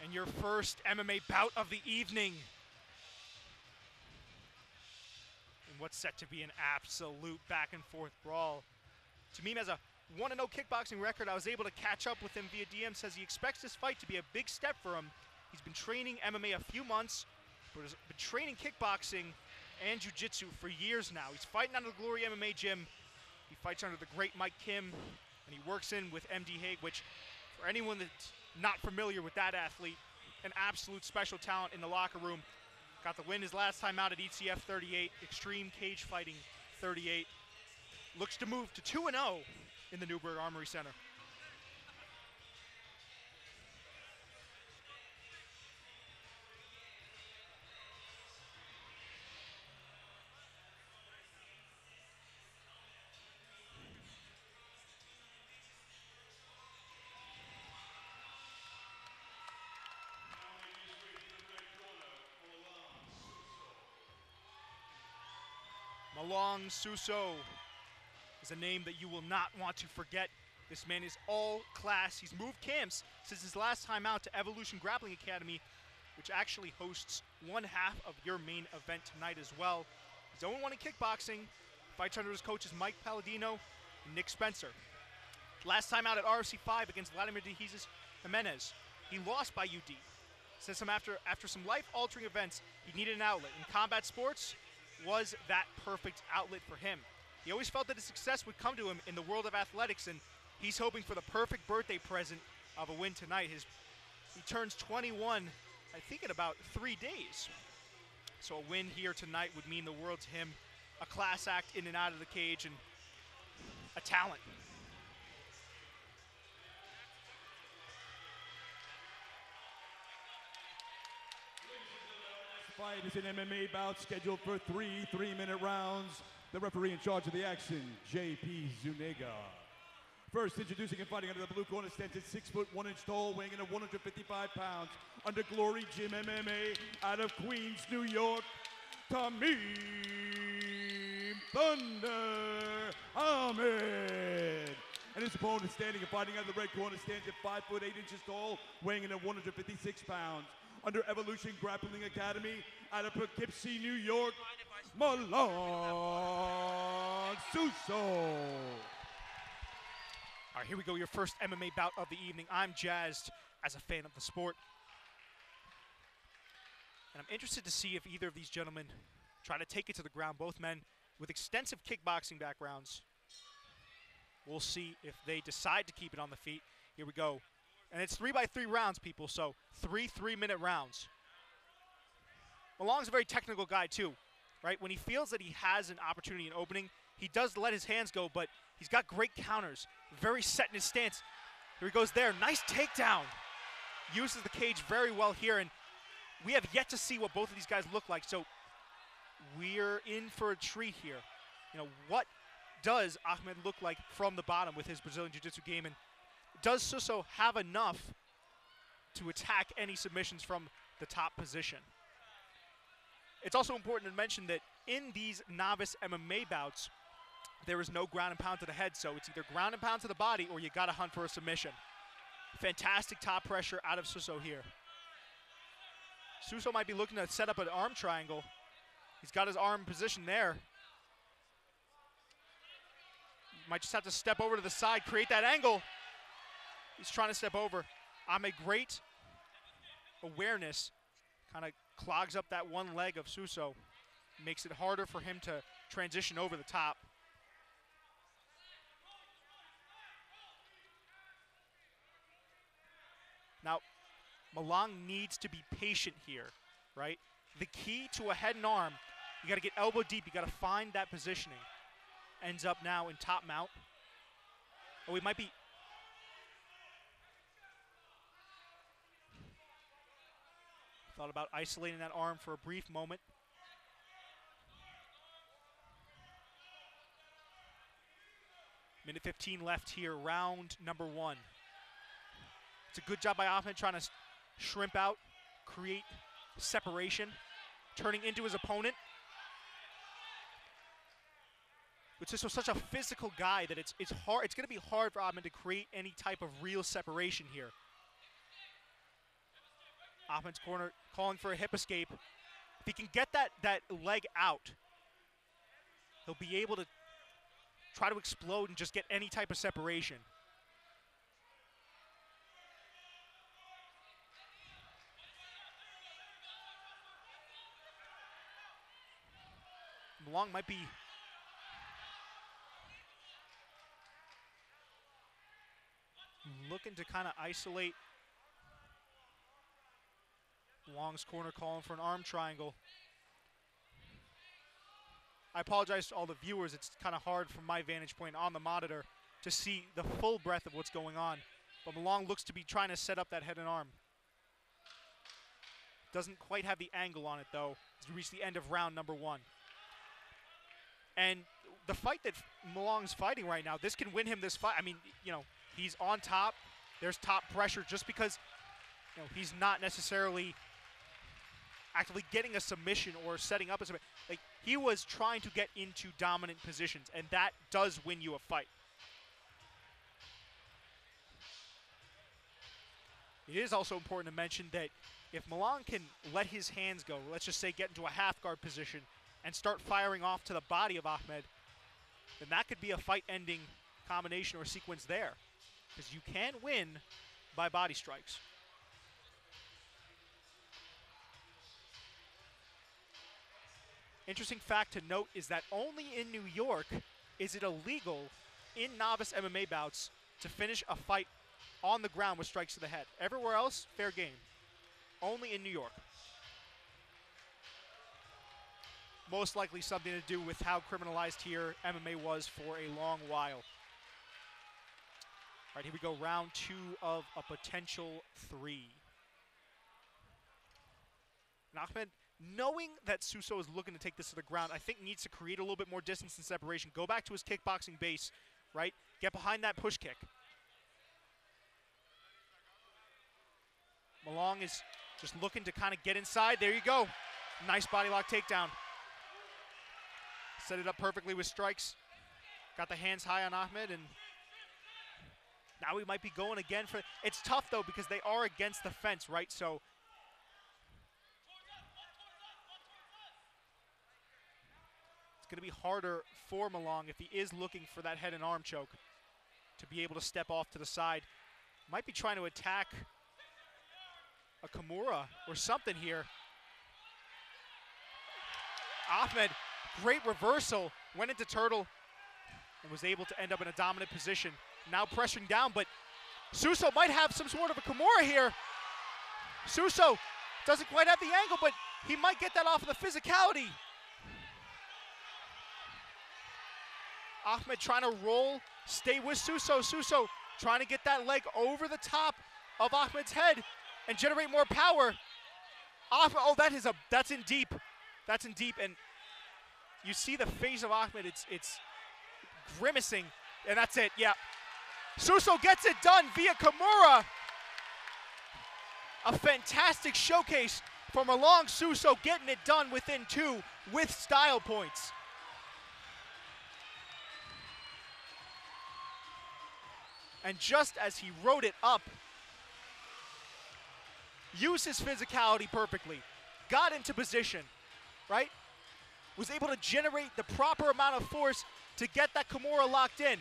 And your first MMA bout of the evening. In what's set to be an absolute back and forth brawl. Tameem has a 1-0 kickboxing record. I was able to catch up with him via DM. Says he expects this fight to be a big step for him. He's been training MMA a few months, but has been training kickboxing and jiu-jitsu for years now. He's fighting out of the Glory MMA gym. He fights under the great Mike Kim, and he works in with MD Hague, which for anyone that's not familiar with that athlete, an absolute special talent in the locker room. Got the win his last time out at ECF 38, Extreme Cage Fighting 38. Looks to move to 2-0 in the Newburgh Armory Center. Malang Susso is a name that you will not want to forget. This man is all class. He's moved camps since his last time out to Evolution Grappling Academy, which actually hosts one half of your main event tonight as well. He's 0-1 in kickboxing, fights under his coaches Mike Palladino and Nick Spencer. Last time out at RFC 5 against Vladimir de Jesus Jimenez, he lost by UD. Says after some life-altering events, he needed an outlet. In combat sports, was that perfect outlet for him. He always felt that his success would come to him in the world of athletics, and he's hoping for the perfect birthday present of a win tonight. He turns 21, I think, in about 3 days. So a win here tonight would mean the world to him. A class act in and out of the cage, and a talent. Fight is an MMA bout scheduled for 3 3-minute rounds. The referee in charge of the action, JP Zuniga. First, introducing and fighting under the blue corner, stands at 6 foot 1 inch tall, weighing in at 155 pounds. Under Glory Gym MMA, out of Queens, New York, Tameem Thunder Ahmed. And his opponent standing and fighting out of the red corner stands at 5 foot 8 inches tall, weighing in at 156 pounds. Under Evolution Grappling Academy, out of Poughkeepsie, New York, Malang Susso. All right, here we go, your first MMA bout of the evening. I'm jazzed as a fan of the sport. And I'm interested to see if either of these gentlemen try to take it to the ground. Both men with extensive kickboxing backgrounds. We'll see if they decide to keep it on the feet. Here we go. And it's 3-by-3 rounds, people, so 3 3-minute rounds. Malong's a very technical guy, too, right? When he feels that he has an opportunity in opening, he does let his hands go, but he's got great counters. Very set in his stance. Here he goes there. Nice takedown. Uses the cage very well here, and we have yet to see what both of these guys look like, so we're in for a treat here. You know, what does Ahmed look like from the bottom with his Brazilian Jiu-Jitsu game, and does Susso have enough to attack any submissions from the top position? It's also important to mention that in these novice MMA bouts, there is no ground and pound to the head, so it's either ground and pound to the body or you gotta hunt for a submission. Fantastic top pressure out of Susso here. Susso might be looking to set up an arm triangle. He's got his arm position there. Might just have to step over to the side, create that angle. He's trying to step over. Ahmed, great awareness. Kind of clogs up that one leg of Susso. Makes it harder for him to transition over the top. Now, Malang needs to be patient here, right? The key to a head and arm, you got to get elbow deep. You got to find that positioning. Ends up now in top mount. Oh, we might be... Thought about isolating that arm for a brief moment. Minute 15 left here, round number 1. It's a good job by Ahmed trying to shrimp out, create separation, turning into his opponent. But Susso is such a physical guy that it's hard. It's going to be hard for Ahmed to create any type of real separation here. Ahmed's corner calling for a hip escape. If he can get that leg out, he'll be able to try to explode and just get any type of separation. Malang might be looking to kind of isolate. Malang's corner calling for an arm triangle. I apologize to all the viewers. It's kind of hard from my vantage point on the monitor to see the full breadth of what's going on. But Malang looks to be trying to set up that head and arm. Doesn't quite have the angle on it, though, as we reach the end of round number 1. And the fight that Malang's fighting right now, this can win him this fight. I mean, you know, he's on top. There's top pressure just because, you know, he's not necessarily actively getting a submission or setting up a submission. Like, he was trying to get into dominant positions, and that does win you a fight. It is also important to mention that if Malang can let his hands go, let's just say get into a half guard position and start firing off to the body of Ahmed, then that could be a fight-ending combination or sequence there, because you can win by body strikes. Interesting fact to note is that only in New York is it illegal in novice MMA bouts to finish a fight on the ground with strikes to the head. Everywhere else, fair game. Only in New York. Most likely something to do with how criminalized here MMA was for a long while. All right, here we go, round 2 of a potential 3. And Ahmed, knowing that Susso is looking to take this to the ground, I think needs to create a little bit more distance and separation. Go back to his kickboxing base, right? Get behind that push kick. Malang is just looking to kind of get inside. There you go. Nice body lock takedown. Set it up perfectly with strikes. Got the hands high on Ahmed, and now we might be going again for... It's tough, though, because they are against the fence, right? So it's going to be harder for Malang if he is looking for that head and arm choke to be able to step off to the side. Might be trying to attack a Kimura or something here. Ahmed, great reversal, went into turtle and was able to end up in a dominant position. Now pressuring down, but Susso might have some sort of a Kimura here. Susso doesn't quite have the angle, but he might get that off of the physicality. Ahmed trying to roll, stay with Susso. Susso trying to get that leg over the top of Ahmed's head and generate more power. Ahmed, oh, that's in deep. That's in deep, and you see the face of Ahmed, it's grimacing, and that's it, yeah. Susso gets it done via Kimura. A fantastic showcase from Malang Susso, getting it done within 2 with style points. And just as he wrote it up, used his physicality perfectly, got into position, right? Was able to generate the proper amount of force to get that Kimura locked in.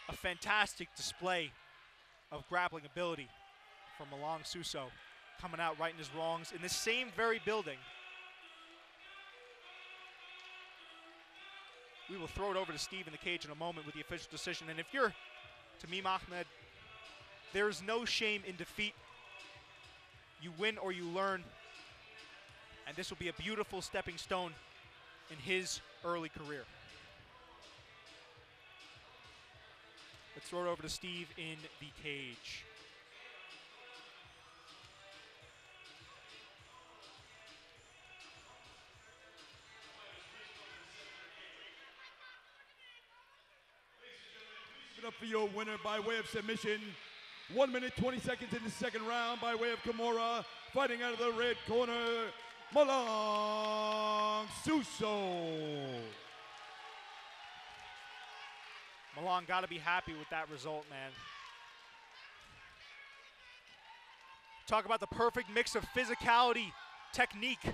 A fantastic display of grappling ability from Malang Susso, coming out right in his wrongs in the same very building. We will throw it over to Steve in the cage in a moment with the official decision. And if you're Tameem Ahmed, there's no shame in defeat. You win or you learn. And this will be a beautiful stepping stone in his early career. Let's throw it over to Steve in the cage. Up for your winner by way of submission. 1 minute, 20 seconds in the second round by way of Kimura. Fighting out of the red corner, Malang Susso. Malang got to be happy with that result, man. Talk about the perfect mix of physicality, technique,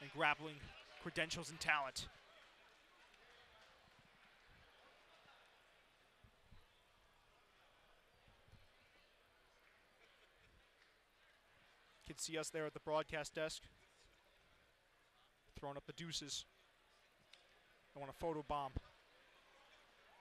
and grappling credentials and talent. You can see us there at the broadcast desk, throwing up the deuces. I want a photo bomb.